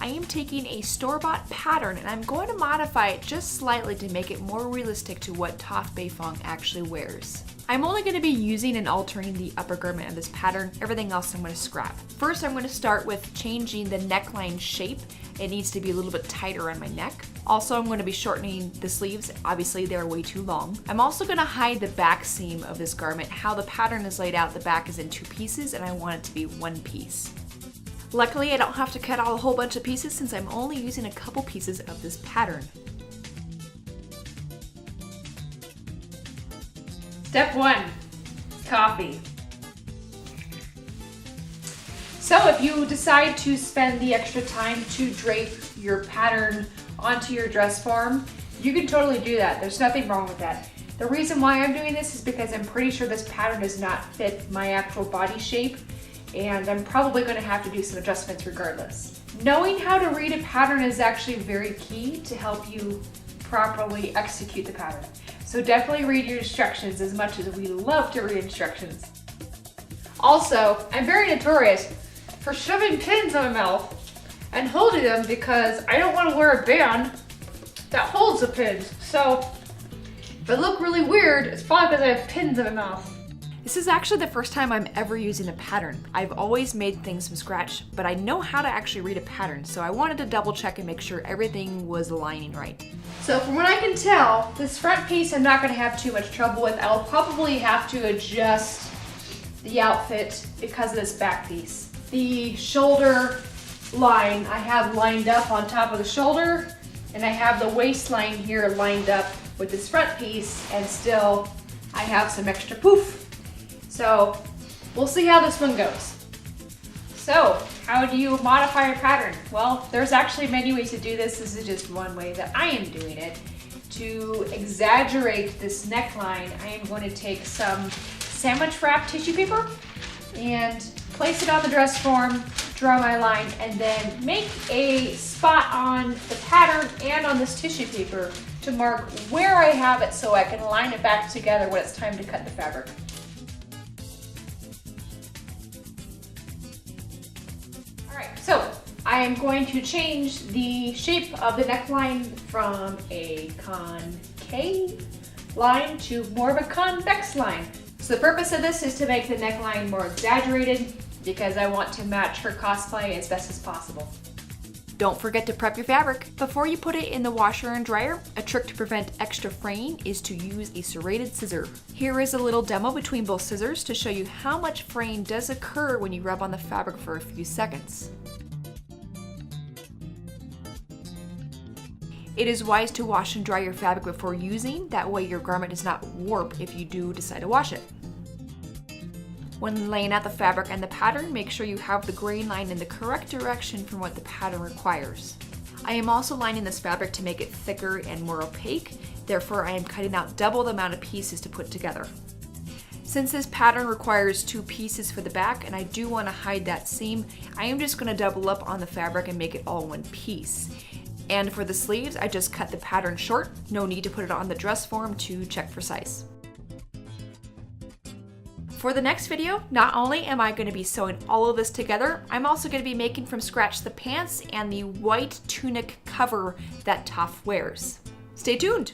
I am taking a store-bought pattern and I'm going to modify it just slightly to make it more realistic to what Toph Beifong actually wears. I'm only going to be using and altering the upper garment of this pattern. Everything else I'm going to scrap. First, I'm going to start with changing the neckline shape. It needs to be a little bit tighter on my neck. Also, I'm going to be shortening the sleeves. Obviously, they're way too long. I'm also going to hide the back seam of this garment. How the pattern is laid out, the back is in 2 pieces and I want it to be 1 piece. Luckily, I don't have to cut out a whole bunch of pieces since I'm only using a couple pieces of this pattern. Step 1, coffee. So if you decide to spend the extra time to drape your pattern onto your dress form, you can totally do that. There's nothing wrong with that. The reason why I'm doing this is because I'm pretty sure this pattern does not fit my actual body shape, and I'm probably going to have to do some adjustments regardless. Knowing how to read a pattern is actually very key to help you properly execute the pattern. So definitely read your instructions as much as we love to read instructions. Also, I'm very notorious for shoving pins in my mouth and holding them because I don't want to wear a band that holds the pins. So if I look really weird, it's probably because I have pins in my mouth. This is actually the first time I'm ever using a pattern. I've always made things from scratch, but I know how to actually read a pattern, so I wanted to double check and make sure everything was aligning right. So from what I can tell, this front piece I'm not going to have too much trouble with. I'll probably have to adjust the outfit because of this back piece. The shoulder line I have lined up on top of the shoulder, and I have the waistline here lined up with this front piece, and still I have some extra poof. So we'll see how this one goes. So how do you modify your pattern? Well, there's actually many ways to do this. This is just one way that I am doing it. To exaggerate this neckline, I am going to take some sandwich wrap tissue paper and place it on the dress form, draw my line, and then make a spot on the pattern and on this tissue paper to mark where I have it so I can line it back together when it's time to cut the fabric. Alright, so I am going to change the shape of the neckline from a concave line to more of a convex line. So the purpose of this is to make the neckline more exaggerated because I want to match her cosplay as best as possible. Don't forget to prep your fabric. Before you put it in the washer and dryer, a trick to prevent extra fraying is to use a serrated scissor. Here is a little demo between both scissors to show you how much fraying does occur when you rub on the fabric for a few seconds. It is wise to wash and dry your fabric before using, that way your garment does not warp if you do decide to wash it. When laying out the fabric and the pattern, make sure you have the grain line in the correct direction from what the pattern requires. I am also lining this fabric to make it thicker and more opaque, therefore I am cutting out double the amount of pieces to put together. Since this pattern requires 2 pieces for the back and I do want to hide that seam, I am just going to double up on the fabric and make it all 1 piece. And for the sleeves, I just cut the pattern short. No need to put it on the dress form to check for size. For the next video, not only am I going to be sewing all of this together, I'm also going to be making from scratch the pants and the white tunic cover that Toph wears. Stay tuned!